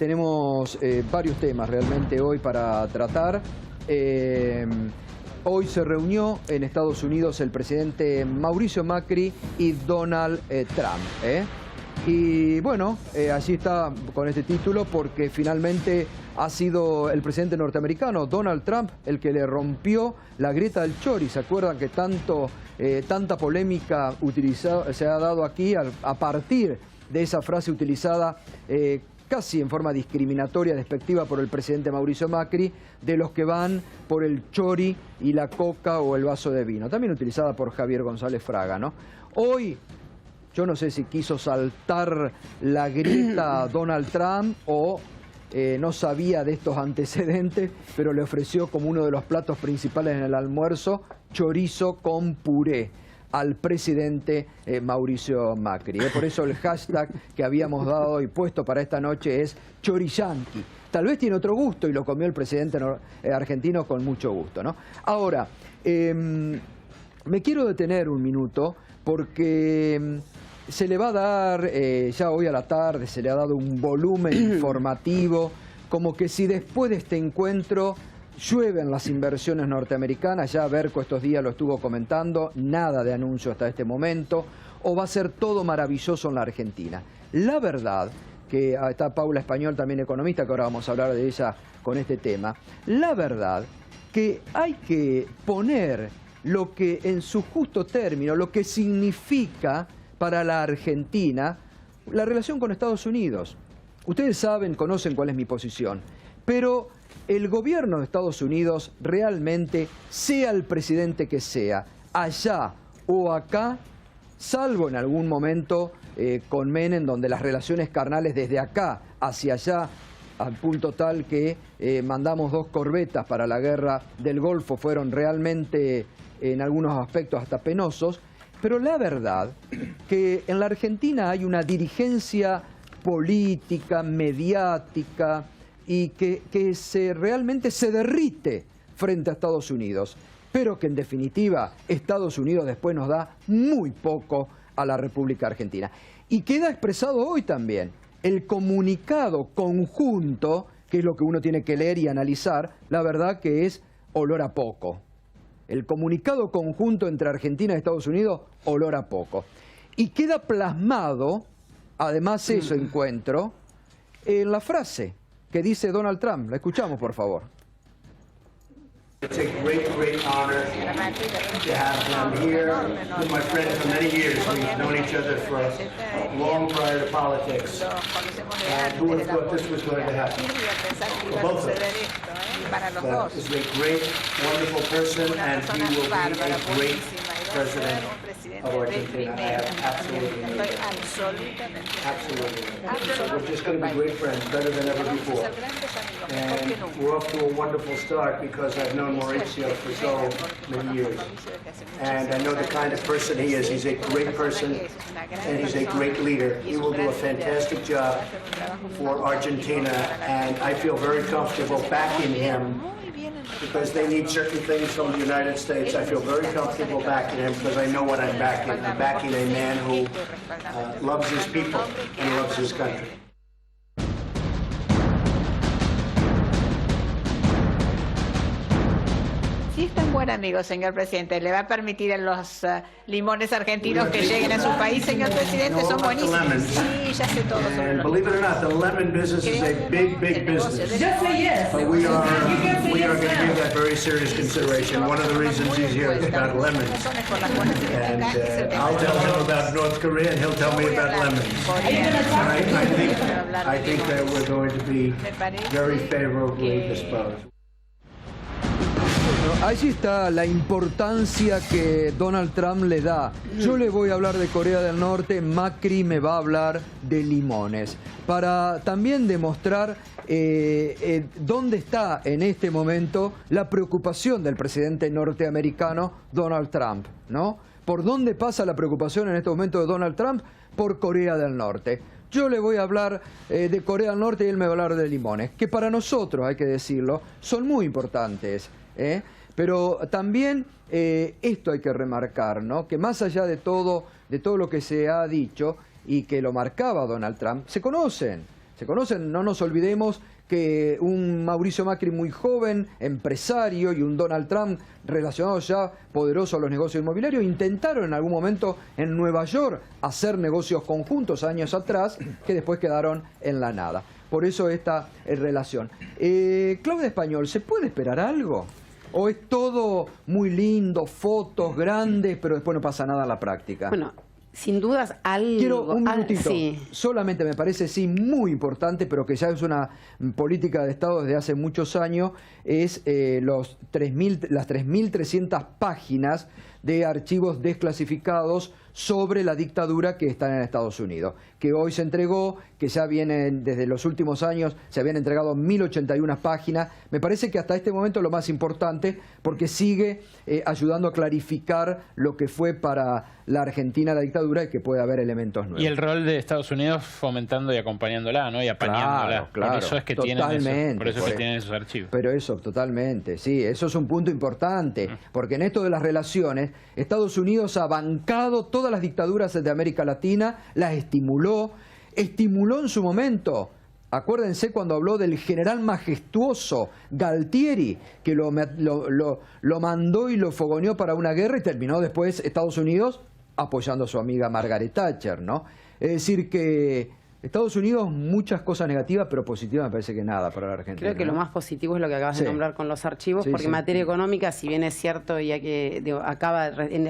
tenemos varios temas realmente hoy para tratar. Hoy se reunió en Estados Unidos el presidente Mauricio Macri y Donald Trump. Y bueno, allí está con este título porque finalmente ha sido el presidente norteamericano, Donald Trump, el que le rompió la grieta del chori. ¿Se acuerdan que tanta polémica se ha dado aquí a partir de esa frase utilizada casi en forma discriminatoria, despectiva por el presidente Mauricio Macri, de los que van por el chori y la coca o el vaso de vino, también utilizada por Javier González Fraga, ¿no? Hoy, yo no sé si quiso saltar la grieta a Donald Trump o no sabía de estos antecedentes, pero le ofreció como uno de los platos principales en el almuerzo chorizo con puré al presidente Mauricio Macri. Por eso el hashtag que habíamos dado y puesto para esta noche es Choriyanqui. Tal vez tiene otro gusto y lo comió el presidente argentino con mucho gusto, ¿no? Ahora, me quiero detener un minuto porque se le va a dar, ya hoy a la tarde, se le ha dado un volumen informativo, como que si después de este encuentro llueven las inversiones norteamericanas. Ya Berco estos días lo estuvo comentando, nada de anuncio hasta este momento, o va a ser todo maravilloso en la Argentina. La verdad, que está Paula Español, también economista, que ahora vamos a hablar de ella con este tema, la verdad que hay que poner lo que en su justo término, lo que significa para la Argentina la relación con Estados Unidos. Ustedes saben, conocen cuál es mi posición, pero el gobierno de Estados Unidos realmente, sea el presidente que sea, allá o acá, salvo en algún momento con Menem, donde las relaciones carnales desde acá hacia allá, al punto tal que mandamos 2 corbetas para la guerra del Golfo, fueron realmente en algunos aspectos hasta penosos, pero la verdad que en la Argentina hay una dirigencia política, mediática, y que realmente se derrite frente a Estados Unidos, pero que en definitiva Estados Unidos después nos da muy poco a la República Argentina. Y queda expresado hoy también el comunicado conjunto, que es lo que uno tiene que leer y analizar, la verdad que es olor a poco. El comunicado conjunto entre Argentina y Estados Unidos, olor a poco. Y queda plasmado, además ese encuentro, en la frase que dice Donald Trump. La escuchamos, por favor. It's a great honor to have him here. He's my friend for many years. We've known each other for long prior to politics. And who would have thought this was going to happen? For both of us. He's a great, wonderful person, and he will be a great president of Argentina. I have absolutely no doubt. Absolutely. We're just going to be great friends, better than ever before. And we're off to a wonderful start because I've known Mauricio for so many years. And I know the kind of person he is. He's a great person, and he's a great leader. He will do a fantastic job for Argentina, and I feel very comfortable backing him because they need certain things from the United States. I feel very comfortable backing him because I know what I'm backing. I'm backing a man who loves his people and loves his country. Si es tan buen amigo, señor presidente, ¿le va a permitir a los limones argentinos que lleguen a su país, señor presidente? Son buenísimos. Sí, ya sé todo sobre los believe it or not, the lemon business is a big business. Just say yes. But we are going to give that very serious consideration. One of the reasons he's here is about lemons. And I'll tell him about North Korea, and he'll tell me about lemons. I think that we're going to be very favorably disposed. Allí está la importancia que Donald Trump le da. Yo le voy a hablar de Corea del Norte, Macri me va a hablar de limones, para también demostrar dónde está en este momento la preocupación del presidente norteamericano Donald Trump, ¿no? ¿Por dónde pasa la preocupación en este momento de Donald Trump? Por Corea del Norte. Yo le voy a hablar de Corea del Norte y él me va a hablar de limones, que para nosotros, hay que decirlo, son muy importantes. Pero también esto hay que remarcar, ¿no? Que más allá de todo lo que se ha dicho y que lo marcaba Donald Trump, se conocen se conocen. No nos olvidemos que un Mauricio Macri muy joven, empresario, y un Donald Trump relacionado ya poderoso a los negocios inmobiliarios, intentaron en algún momento en Nueva York hacer negocios conjuntos años atrás, que después quedaron en la nada. Por eso esta relación. Claudia Español, ¿se puede esperar algo? ¿O es todo muy lindo, fotos grandes, pero después no pasa nada en la práctica? Bueno, sin dudas algo... Quiero un minutito. Sí. Solamente me parece, sí, muy importante, pero que ya es una política de Estado desde hace muchos años, es las 3.300 páginas de archivos desclasificados sobre la dictadura que está en Estados Unidos, que hoy se entregó, que ya vienen desde los últimos años, se habían entregado 1.081 páginas. Me parece que hasta este momento lo más importante, porque sigue ayudando a clarificar lo que fue para la Argentina la dictadura y que puede haber elementos nuevos. Y el rol de Estados Unidos fomentándola y acompañándola, ¿no? Y apañándola. Claro, por eso es que tienen esos archivos. Pero eso, totalmente, sí, eso es un punto importante, porque en esto de las relaciones, Estados Unidos ha bancado todas las dictaduras de América Latina, las estimuló en su momento. Acuérdense cuando habló del general majestuoso Galtieri, que lo mandó y lo fogoneó para una guerra, y terminó después Estados Unidos apoyando a su amiga Margaret Thatcher, ¿no? Es decir que Estados Unidos, muchas cosas negativas, pero positivas me parece que nada para la Argentina. Creo que lo más positivo es lo que acabas de nombrar con los archivos, porque en materia económica, si bien es cierto, ya que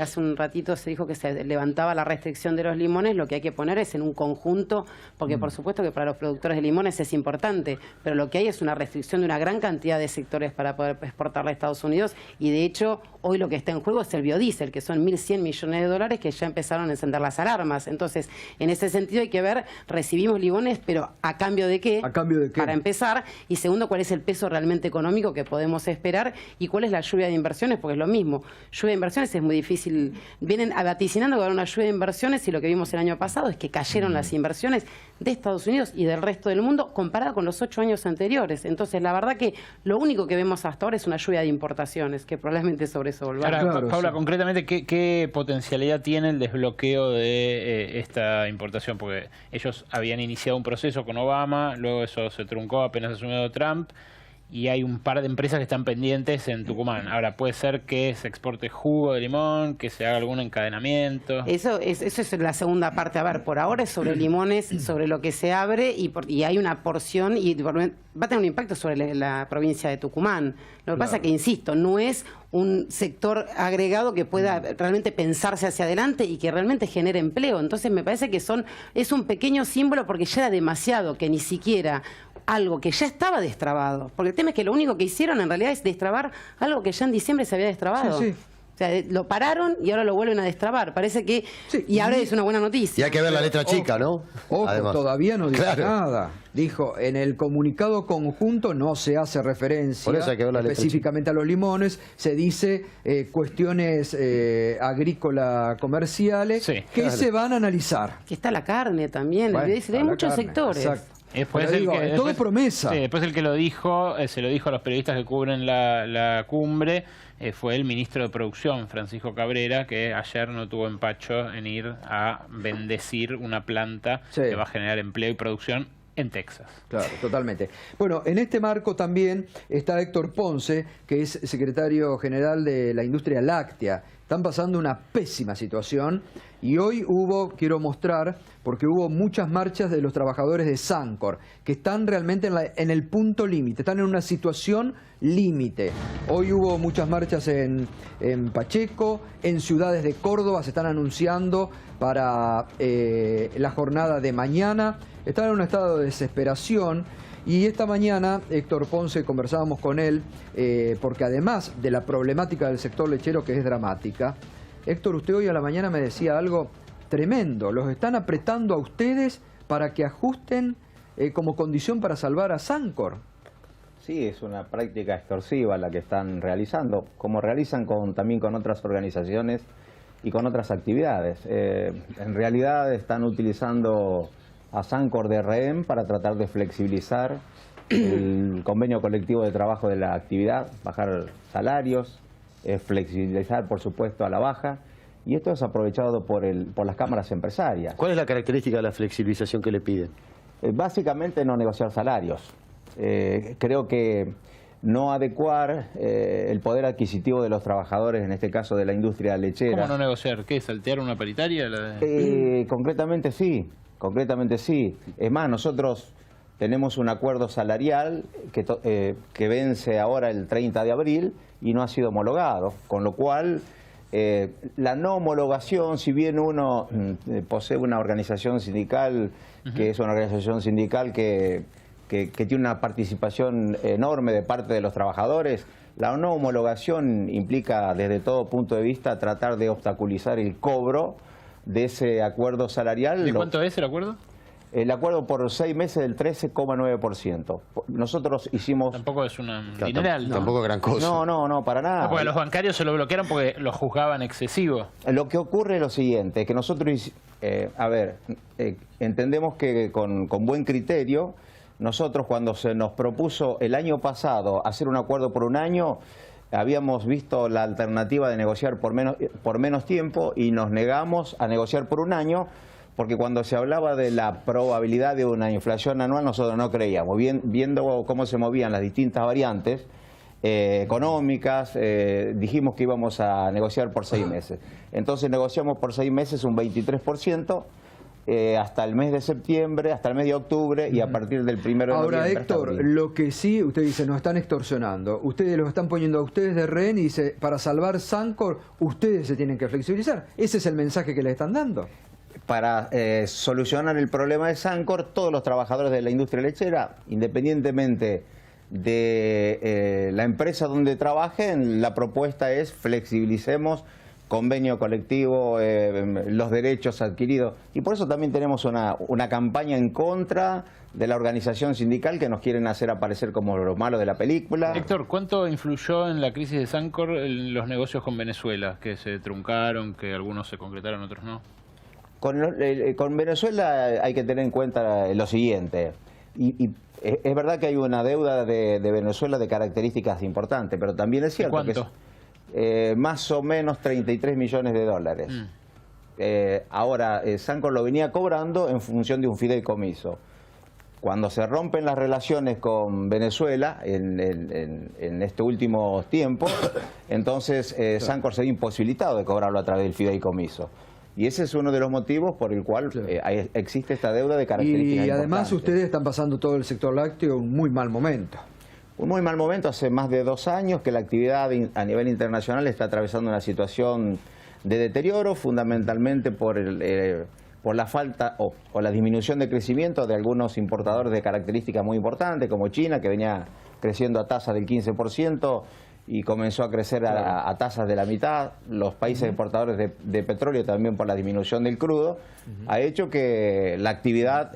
hace un ratito se dijo que se levantaba la restricción de los limones, lo que hay que poner es en un conjunto, porque por supuesto que para los productores de limones es importante, pero lo que hay es una restricción de una gran cantidad de sectores para poder exportarla a Estados Unidos, y de hecho hoy lo que está en juego es el biodiesel, que son 1.100 millones de dólares que ya empezaron a encender las alarmas. Entonces, en ese sentido hay que ver, recibimos limones, pero ¿a cambio de qué? ¿A cambio de qué? Para empezar. Y segundo, ¿cuál es el peso realmente económico que podemos esperar? Y ¿cuál es la lluvia de inversiones? Porque es lo mismo. Lluvia de inversiones es muy difícil. Vienen vaticinando que va a haber una lluvia de inversiones, y lo que vimos el año pasado es que cayeron las inversiones de Estados Unidos y del resto del mundo comparado con los 8 años anteriores. Entonces, la verdad que lo único que vemos hasta ahora es una lluvia de importaciones, que probablemente sobre eso volvamos. Ahora, Paula, concretamente, ¿qué potencialidad tiene el desbloqueo de esta importación? Porque ellos habían iniciado un proceso con Obama, luego eso se truncó apenas asumido Trump, y hay un par de empresas que están pendientes en Tucumán. Ahora, puede ser que se exporte jugo de limón, que se haga algún encadenamiento. Eso es la segunda parte. A ver, por ahora es sobre limones, sobre lo que se abre, y hay una porción, y va a tener un impacto sobre la provincia de Tucumán. Lo que pasa es que, insisto, no es un sector agregado que pueda realmente pensarse hacia adelante y que realmente genere empleo. Entonces me parece que es un pequeño símbolo, porque ya era demasiado que ni siquiera algo que ya estaba destrabado. Porque el tema es que lo único que hicieron en realidad es destrabar algo que ya en diciembre se había destrabado. Sí, sí. O sea, lo pararon y ahora lo vuelven a destrabar. Parece que... Sí, y ahora es una buena noticia. Y hay que ver la letra chica, ¿no? Ojo, todavía no dice nada. Dijo, en el comunicado conjunto no se hace referencia específicamente a los limones, se dice cuestiones agrícola comerciales que se van a analizar. Que está la carne también, hay muchos sectores. Exacto. Todo es promesa. Sí, después el que lo dijo, se lo dijo a los periodistas que cubren la cumbre, fue el ministro de Producción, Francisco Cabrera, que ayer no tuvo empacho en ir a bendecir una planta que va a generar empleo y producción en Texas. Claro, totalmente. Bueno, en este marco también está Héctor Ponce, que es secretario general de la industria láctea. Están pasando una pésima situación, y hoy quiero mostrar, porque hubo muchas marchas de los trabajadores de Sancor, que están realmente en el punto límite, están en una situación límite. Hoy hubo muchas marchas en Pacheco, en ciudades de Córdoba, se están anunciando para la jornada de mañana. Están en un estado de desesperación. Y esta mañana, Héctor Ponce, conversábamos con él, porque además de la problemática del sector lechero, que es dramática, Héctor, usted hoy a la mañana me decía algo tremendo. Los están apretando a ustedes para que ajusten como condición para salvar a Sancor. Sí, es una práctica extorsiva la que están realizando, como realizan también con otras organizaciones y con otras actividades. En realidad están utilizando a Sancor de rehén para tratar de flexibilizar el convenio colectivo de trabajo de la actividad, bajar salarios, flexibilizar por supuesto a la baja, y esto es aprovechado por las cámaras empresarias. ¿Cuál es la característica de la flexibilización que le piden? Básicamente no negociar salarios. Creo que no adecuar el poder adquisitivo de los trabajadores, en este caso de la industria lechera. ¿Cómo no negociar? ¿Qué? ¿Saltear una paritaria? Concretamente sí, concretamente sí. Es más, nosotros tenemos un acuerdo salarial que vence ahora el 30 de abril y no ha sido homologado, con lo cual la no homologación, si bien uno posee una organización sindical, que es una organización sindical que tiene una participación enorme de parte de los trabajadores, la no homologación implica desde todo punto de vista tratar de obstaculizar el cobro de ese acuerdo salarial. ¿De cuánto es el acuerdo? El acuerdo por 6 meses del 13,9%. Nosotros hicimos... Tampoco es una dineral. Tampoco es gran cosa. No, para nada. No, porque los bancarios se lo bloquearon porque lo juzgaban excesivo. Lo que ocurre es lo siguiente, que nosotros, entendemos que con buen criterio, nosotros cuando se nos propuso el año pasado hacer un acuerdo por un año, habíamos visto la alternativa de negociar por menos tiempo y nos negamos a negociar por un año, porque cuando se hablaba de la probabilidad de una inflación anual nosotros no creíamos. Viendo cómo se movían las distintas variantes económicas, dijimos que íbamos a negociar por 6 meses. Entonces negociamos por 6 meses un 23%, hasta el mes de septiembre, hasta el mes de octubre y a partir del 1 de noviembre. Ahora, Héctor, lo que sí, usted dice, nos están extorsionando. Ustedes los están poniendo a ustedes de rehén y dice, para salvar Sancor, ustedes se tienen que flexibilizar. ¿Ese es el mensaje que le están dando? Para solucionar el problema de Sancor, todos los trabajadores de la industria lechera, independientemente de la empresa donde trabajen, la propuesta es flexibilicemos convenio colectivo, los derechos adquiridos. Y por eso también tenemos una campaña en contra de la organización sindical que nos quieren hacer aparecer como los malos de la película. Héctor, ¿cuánto influyó en la crisis de Sancor en los negocios con Venezuela? Que se truncaron, que algunos se concretaron, otros no. Con Venezuela hay que tener en cuenta lo siguiente. Y es verdad que hay una deuda de Venezuela de características importantes, pero también es cierto ¿Cuánto? que más o menos 33 millones de dólares. Ahora, Sancor lo venía cobrando en función de un fideicomiso. Cuando se rompen las relaciones con Venezuela en este último tiempo, entonces Sancor se ve imposibilitado de cobrarlo a través del fideicomiso. Y ese es uno de los motivos por el cual existe esta deuda de características Y además importantes. ustedes están pasando todo el sector lácteo un muy mal momento. Un muy mal momento, hace más de 2 años que la actividad a nivel internacional está atravesando una situación de deterioro, fundamentalmente por la falta o la disminución de crecimiento de algunos importadores de características muy importantes, como China, que venía creciendo a tasas del 15%, y comenzó a crecer a tasas de la mitad. Los países exportadores de petróleo también por la disminución del crudo, ha hecho que la actividad...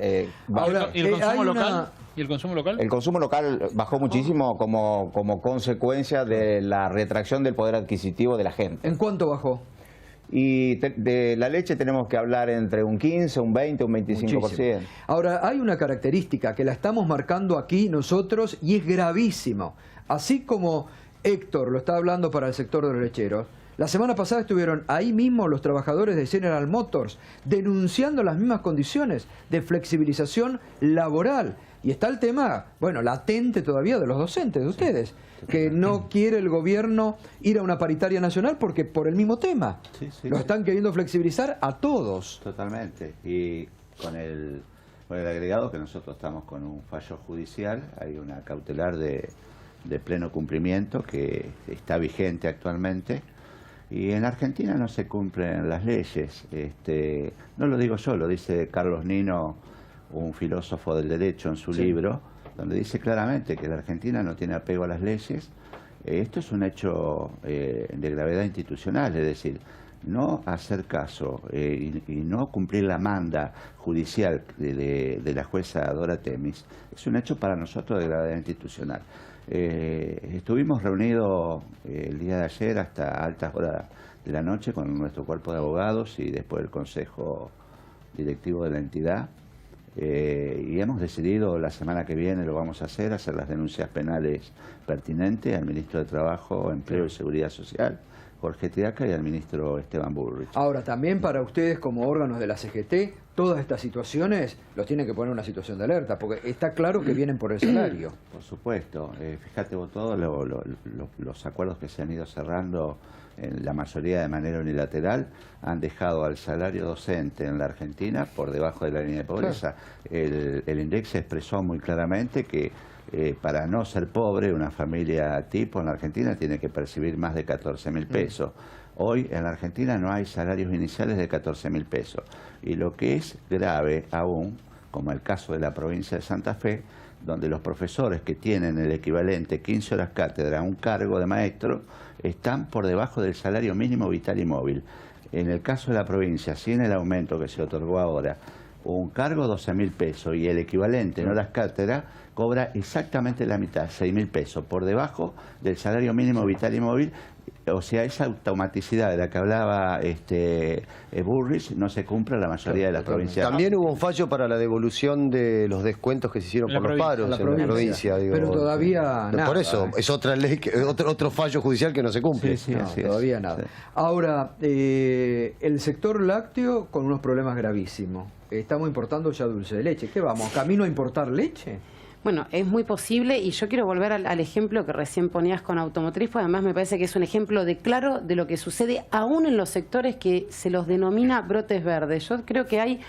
Ahora, ¿Y el consumo hay local? ¿Y el consumo local? El consumo local bajó muchísimo como consecuencia de la retracción del poder adquisitivo de la gente. ¿En cuánto bajó? Y de la leche tenemos que hablar entre un 15, un 20, un 25%. Muchísimo. Ahora, hay una característica que la estamos marcando aquí nosotros y es gravísimo. Así como Héctor lo está hablando para el sector de los lecheros, la semana pasada estuvieron ahí mismo los trabajadores de General Motors denunciando las mismas condiciones de flexibilización laboral. Y está el tema, bueno, latente todavía de los docentes, de ustedes, que no quiere el gobierno ir a una paritaria nacional porque por el mismo tema. Lo están queriendo flexibilizar a todos. Totalmente. Y con el agregado que nosotros estamos con un fallo judicial, hay una cautelar de pleno cumplimiento que está vigente actualmente. Y en Argentina no se cumplen las leyes. No lo digo yo, lo dice Carlos Nino, un filósofo del derecho, en su libro, donde dice claramente que la Argentina no tiene apego a las leyes. Esto es un hecho de gravedad institucional, es decir, no hacer caso y no cumplir la manda judicial de la jueza Dora Temis es un hecho para nosotros de gravedad institucional. Estuvimos reunidos el día de ayer hasta altas horas de la noche con nuestro cuerpo de abogados y después el consejo directivo de la entidad, y hemos decidido la semana que viene, lo vamos a hacer las denuncias penales pertinentes al ministro de Trabajo, Empleo y Seguridad Social, Jorge Triaca, y al ministro Esteban Bullrich. Ahora, también para ustedes como órganos de la CGT, todas estas situaciones los tiene que poner en una situación de alerta, porque está claro que vienen por el salario. Por supuesto. Fíjate vos todos los acuerdos que se han ido cerrando, en la mayoría de manera unilateral, han dejado al salario docente en la Argentina por debajo de la línea de pobreza. Claro. El INDEC se expresó muy claramente que para no ser pobre, una familia tipo en la Argentina tiene que percibir más de 14.000 pesos. Hoy en la Argentina no hay salarios iniciales de 14.000 pesos. Y lo que es grave aún, como el caso de la provincia de Santa Fe, donde los profesores que tienen el equivalente 15 horas cátedra a un cargo de maestro, están por debajo del salario mínimo vital y móvil. En el caso de la provincia, sin el aumento que se otorgó ahora, un cargo 12.000 pesos y el equivalente en horas cátedra cobra exactamente la mitad, 6.000 pesos, por debajo del salario mínimo vital y móvil. O sea, esa automaticidad de la que hablaba Burrich no se cumple en la mayoría de las provincias. También hubo un fallo para la devolución de los descuentos que se hicieron por los paros en la provincia. Digo, pero todavía nada. Por eso, es otra ley, otro fallo judicial que no se cumple. Sí, no, todavía nada. Sí. Ahora, el sector lácteo con unos problemas gravísimos. Estamos importando ya dulce de leche. ¿Qué vamos? ¿Camino a importar leche? Bueno, es muy posible y yo quiero volver al ejemplo que recién ponías con automotriz, porque además me parece que es un ejemplo claro de lo que sucede aún en los sectores que se los denomina brotes verdes. Yo creo que hay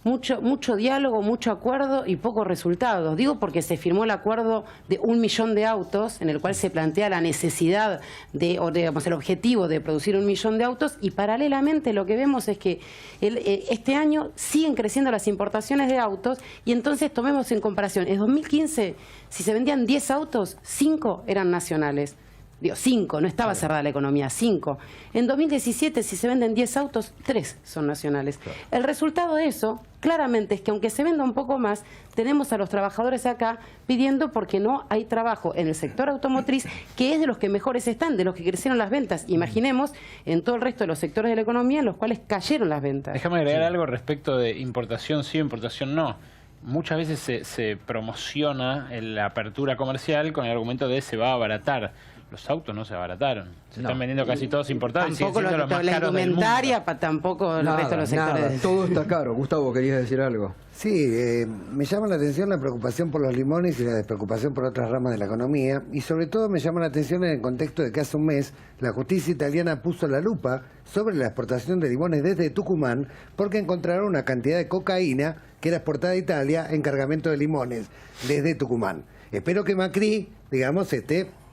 mucho diálogo, mucho acuerdo y pocos resultados. Digo porque se firmó el acuerdo de 1 millón de autos, en el cual se plantea la necesidad digamos, el objetivo de producir 1 millón de autos, y paralelamente lo que vemos es que este año siguen creciendo las importaciones de autos, y entonces tomemos en comparación, en 2015, si se vendían 10 autos, 5 eran nacionales. Digo, 5, no estaba cerrada la economía, 5. En 2017, si se venden 10 autos, 3 son nacionales. Claro. El resultado de eso, claramente, es que aunque se venda un poco más, tenemos a los trabajadores acá pidiendo porque no hay trabajo en el sector automotriz, que es de los que mejores están, de los que crecieron las ventas. Imaginemos en todo el resto de los sectores de la economía en los cuales cayeron las ventas. Déjame agregar algo respecto de importación sí, importación no. Muchas veces se promociona la apertura comercial con el argumento de se va a abaratar. Los autos no se abarataron. Se están vendiendo casi todos importados. Tampoco la indumentaria, tampoco el resto de los sectores. Nada, todo está caro. Gustavo, ¿querías decir algo? Sí, me llama la atención la preocupación por los limones y la despreocupación por otras ramas de la economía. Y sobre todo me llama la atención en el contexto de que hace un mes la justicia italiana puso la lupa sobre la exportación de limones desde Tucumán porque encontraron una cantidad de cocaína que era exportada a Italia en cargamento de limones desde Tucumán. Espero que Macri, digamos,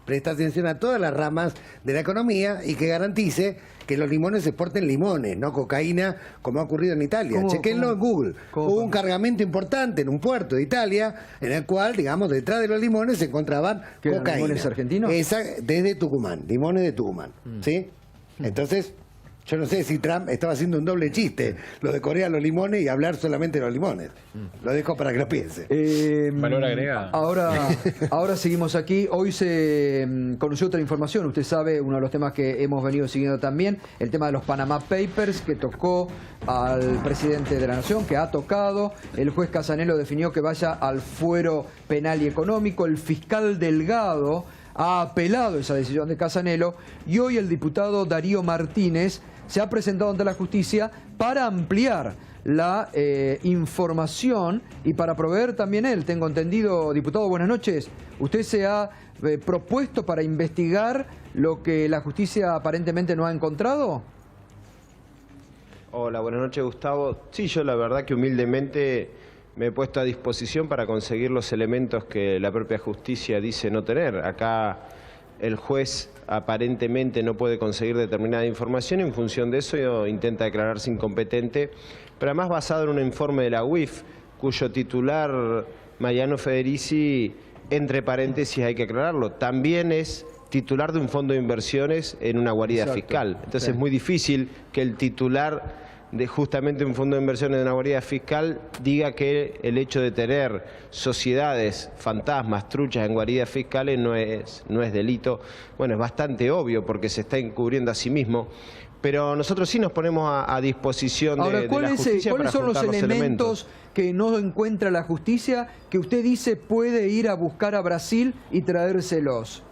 presta atención a todas las ramas de la economía y que garantice que los limones exporten limones, no cocaína, como ha ocurrido en Italia. Chequenlo en Google. Hubo un cargamento importante en un puerto de Italia, en el cual, digamos, detrás de los limones se encontraban cocaína. ¿Limones argentinos? Desde Tucumán, limones de Tucumán. ¿Sí? Entonces, yo no sé si Trump estaba haciendo un doble chiste, lo de Corea los limones y hablar solamente de los limones. Lo dejo para que lo piense. Valor agregado. Ahora seguimos aquí. Hoy se conoció otra información. Usted sabe, uno de los temas que hemos venido siguiendo también, el tema de los Panama Papers, que tocó al presidente de la Nación, que ha tocado. El juez Casanelo definió que vaya al fuero penal y económico. El fiscal Delgado ha apelado esa decisión de Casanelo. Y hoy el diputado Darío Martínez se ha presentado ante la justicia para ampliar la información y para proveer también él. Tengo entendido, diputado, buenas noches. Usted se ha propuesto para investigar lo que la justicia aparentemente no ha encontrado. Hola, buenas noches, Gustavo. Sí, yo la verdad que humildemente me he puesto a disposición para conseguir los elementos que la propia justicia dice no tener. Acá el juez aparentemente no puede conseguir determinada información, en función de eso intenta declararse incompetente, pero además basado en un informe de la UIF, cuyo titular, Mariano Federici, entre paréntesis hay que aclararlo, también es titular de un fondo de inversiones en una guarida fiscal. Entonces es muy difícil que el titular de justamente un fondo de inversiones de una guarida fiscal diga que el hecho de tener sociedades fantasmas, truchas en guaridas fiscales no es delito. Bueno, es bastante obvio porque se está encubriendo a sí mismo, pero nosotros sí nos ponemos a disposición de la justicia. ¿Cuáles son los elementos que no encuentra la justicia que usted dice puede ir a buscar a Brasil y traérselos?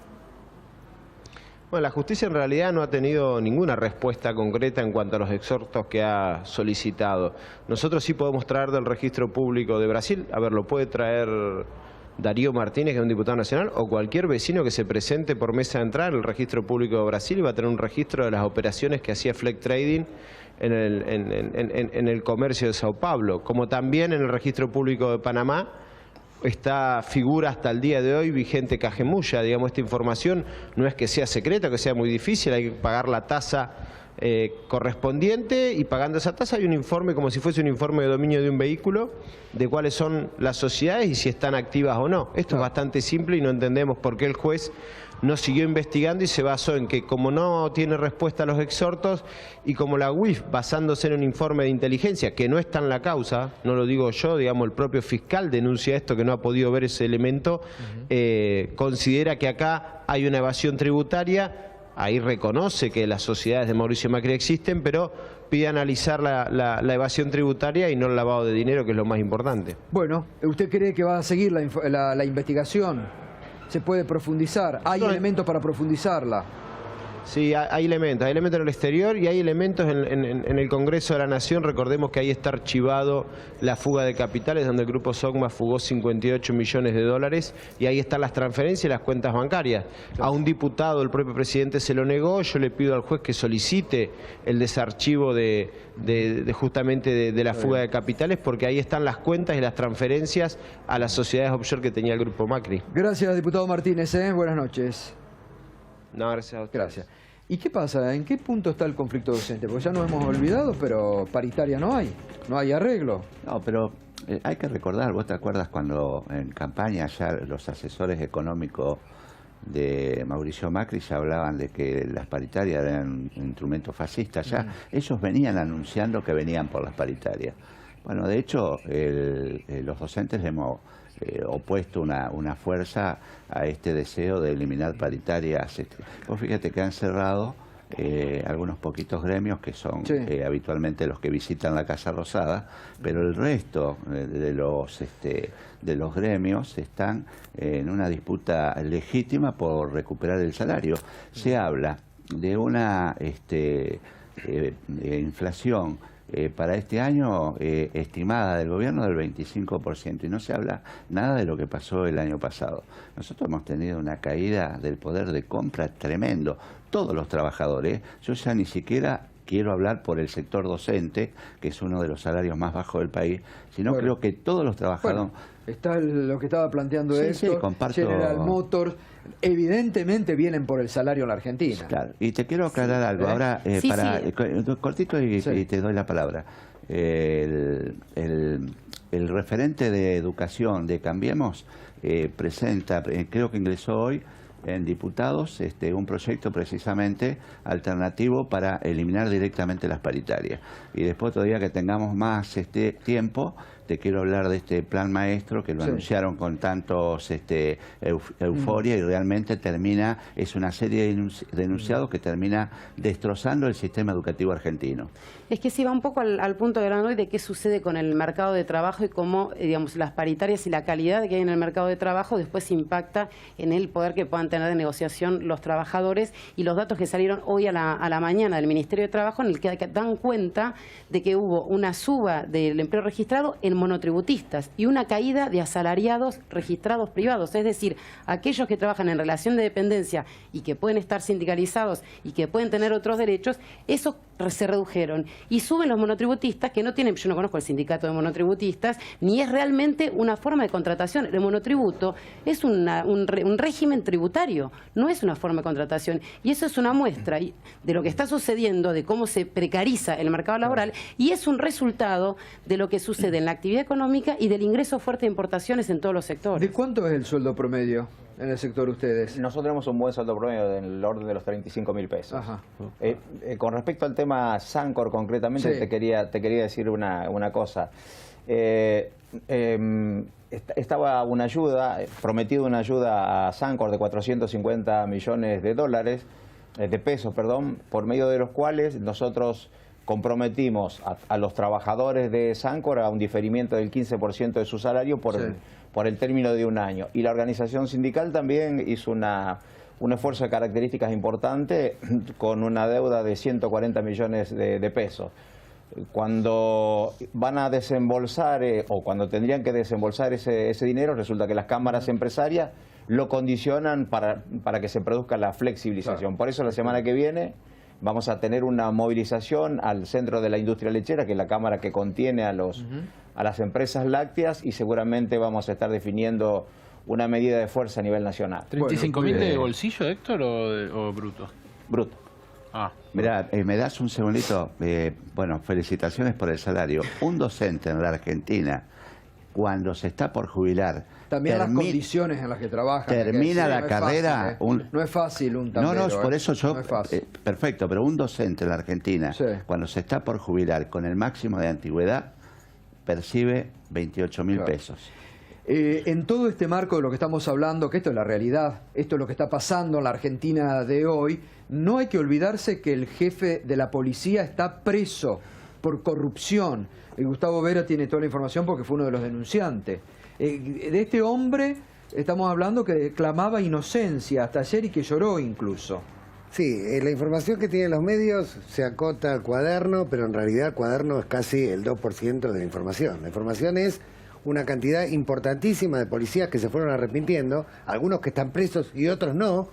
Bueno, la justicia en realidad no ha tenido ninguna respuesta concreta en cuanto a los exhortos que ha solicitado. Nosotros sí podemos traer del registro público de Brasil, a ver, lo puede traer Darío Martínez, que es un diputado nacional, o cualquier vecino que se presente por mesa de entrada al registro público de Brasil y va a tener un registro de las operaciones que hacía Flex Trading en el comercio de Sao Paulo, como también en el registro público de Panamá. Esta figura hasta el día de hoy vigente Cajemulla, digamos, esta información no es que sea secreta, que sea muy difícil, hay que pagar la tasa correspondiente y pagando esa tasa hay un informe como si fuese un informe de dominio de un vehículo de cuáles son las sociedades y si están activas o no. Esto es bastante simple y no entendemos por qué el juez no siguió investigando y se basó en que como no tiene respuesta a los exhortos y como la UIF, basándose en un informe de inteligencia que no está en la causa, no lo digo yo, digamos el propio fiscal denuncia esto, que no ha podido ver ese elemento, considera que acá hay una evasión tributaria. Ahí reconoce que las sociedades de Mauricio Macri existen, pero pide analizar la evasión tributaria y no el lavado de dinero, que es lo más importante. Bueno, ¿usted cree que va a seguir la investigación? ¿Se puede profundizar? ¿Hay elementos para profundizarla? Sí, hay elementos en el exterior y hay elementos en el Congreso de la Nación. Recordemos que ahí está archivado la fuga de capitales, donde el Grupo Sogma fugó 58 millones de dólares y ahí están las transferencias y las cuentas bancarias. A un diputado, el propio presidente se lo negó. Yo le pido al juez que solicite el desarchivo justamente de la fuga de capitales, porque ahí están las cuentas y las transferencias a las sociedades offshore que tenía el Grupo Macri. Gracias, diputado Martínez. Buenas noches. No, gracias a ustedes. Gracias. ¿Y qué pasa? ¿En qué punto está el conflicto docente? Porque ya nos hemos olvidado, pero paritaria no hay arreglo. No, pero hay que recordar, vos te acuerdas cuando en campaña ya los asesores económicos de Mauricio Macri ya hablaban de que las paritarias eran un instrumento fascista, ya ellos venían anunciando que venían por las paritarias. Bueno, de hecho, los docentes le hemos opuesto una fuerza a este deseo de eliminar paritarias. Vos fíjate que han cerrado algunos poquitos gremios que son habitualmente los que visitan la Casa Rosada, pero el resto de los gremios están en una disputa legítima por recuperar el salario. Se habla de una inflación para este año estimada del gobierno del 25%, y no se habla nada de lo que pasó el año pasado. Nosotros hemos tenido una caída del poder de compra tremendo, todos los trabajadores. Yo ya ni siquiera quiero hablar por el sector docente, que es uno de los salarios más bajos del país, sino creo que todos los trabajadores... Está lo que estaba planteando esto, comparto... General Motors, evidentemente vienen por el salario en la Argentina. Claro, y te quiero aclarar algo, ahora cortito y te doy la palabra. El referente de educación de Cambiemos presenta, creo que ingresó hoy en diputados, un proyecto precisamente alternativo para eliminar directamente las paritarias. Y después todavía que tengamos más tiempo, te quiero hablar de este plan maestro que lo anunciaron con tantos euforia y realmente es una serie de enunciados que termina destrozando el sistema educativo argentino. Es que sí, va un poco al punto de hoy de qué sucede con el mercado de trabajo y cómo, digamos, las paritarias y la calidad que hay en el mercado de trabajo después impacta en el poder que puedan tener de negociación los trabajadores, y los datos que salieron hoy a la mañana del Ministerio de Trabajo, en el que dan cuenta de que hubo una suba del empleo registrado en monotributistas y una caída de asalariados registrados privados, es decir, aquellos que trabajan en relación de dependencia y que pueden estar sindicalizados y que pueden tener otros derechos, esos se redujeron, y suben los monotributistas que no tienen, yo no conozco el sindicato de monotributistas, ni es realmente una forma de contratación. El monotributo es un régimen tributario, no es una forma de contratación, y eso es una muestra de lo que está sucediendo, de cómo se precariza el mercado laboral, y es un resultado de lo que sucede en la actividad económica y del ingreso fuerte de importaciones en todos los sectores. ¿De cuánto es el sueldo promedio en el sector ustedes? Nosotros tenemos un buen sueldo promedio del orden de los 35.000 pesos. Ajá. Con respecto al tema Sancor concretamente, te quería decir una cosa. Estaba una ayuda, prometido una ayuda a Sancor de 450 millones de pesos, por medio de los cuales nosotros comprometimos a los trabajadores de Sancor a un diferimiento del 15% de su salario por por el término de un año. Y la organización sindical también hizo un esfuerzo de características importante con una deuda de 140 millones de pesos. Cuando van a desembolsar o cuando tendrían que desembolsar ese dinero, resulta que las cámaras empresarias lo condicionan para que se produzca la flexibilización. Por eso la semana que viene vamos a tener una movilización al centro de la industria lechera, que es la cámara que contiene a las empresas lácteas, y seguramente vamos a estar definiendo una medida de fuerza a nivel nacional. ¿35.000 de bolsillo, Héctor, o bruto? Bruto. Ah. Mirá, me das un segundito. Bueno, felicitaciones por el salario. Un docente en la Argentina, cuando se está por jubilar, también las condiciones en las que trabaja. Termina la carrera. No es fácil un tablero. No, por eso yo. No es fácil. Perfecto, pero un docente en la Argentina, cuando se está por jubilar con el máximo de antigüedad, percibe 28.000 pesos. En todo este marco de lo que estamos hablando, que esto es la realidad, esto es lo que está pasando en la Argentina de hoy, no hay que olvidarse que el jefe de la policía está preso por corrupción. Gustavo Vera tiene toda la información porque fue uno de los denunciantes. De este hombre estamos hablando que clamaba inocencia hasta ayer y que lloró incluso. Sí, la información que tienen los medios se acota al cuaderno, pero en realidad el cuaderno es casi el 2% de la información. La información es una cantidad importantísima de policías que se fueron arrepintiendo, algunos que están presos y otros no,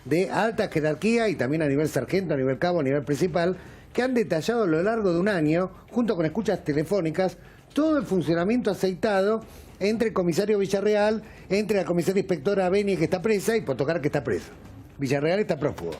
de alta jerarquía y también a nivel sargento, a nivel cabo, a nivel principal, que han detallado a lo largo de un año, junto con escuchas telefónicas, todo el funcionamiento aceitado entre el comisario Villarreal, entre la comisaria inspectora Beni, que está presa, y Potocar, que está preso. Villarreal está prófugo.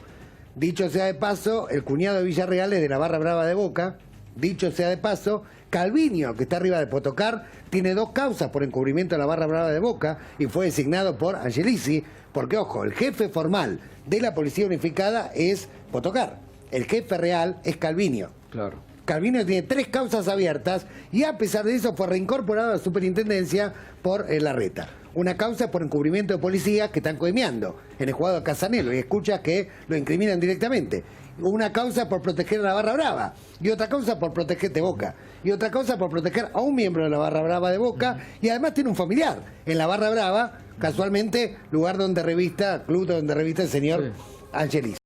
Dicho sea de paso, el cuñado de Villarreal es de la barra brava de Boca. Dicho sea de paso, Calviño, que está arriba de Potocar, tiene 2 causas por encubrimiento de la barra brava de Boca y fue designado por Angelici, porque, ojo, el jefe formal de la Policía Unificada es Potocar. El jefe real es Calviño. Claro. Calviño tiene 3 causas abiertas y a pesar de eso fue reincorporado a la superintendencia por Larreta. Una causa por encubrimiento de policías que están coimeando en el juzgado de Casanelo y escucha que lo incriminan directamente. Una causa por proteger a la barra brava y otra causa por proteger de Boca y otra causa por proteger a un miembro de la barra brava de Boca y además tiene un familiar en la barra brava, casualmente lugar donde revista, club donde revista el señor Angelici.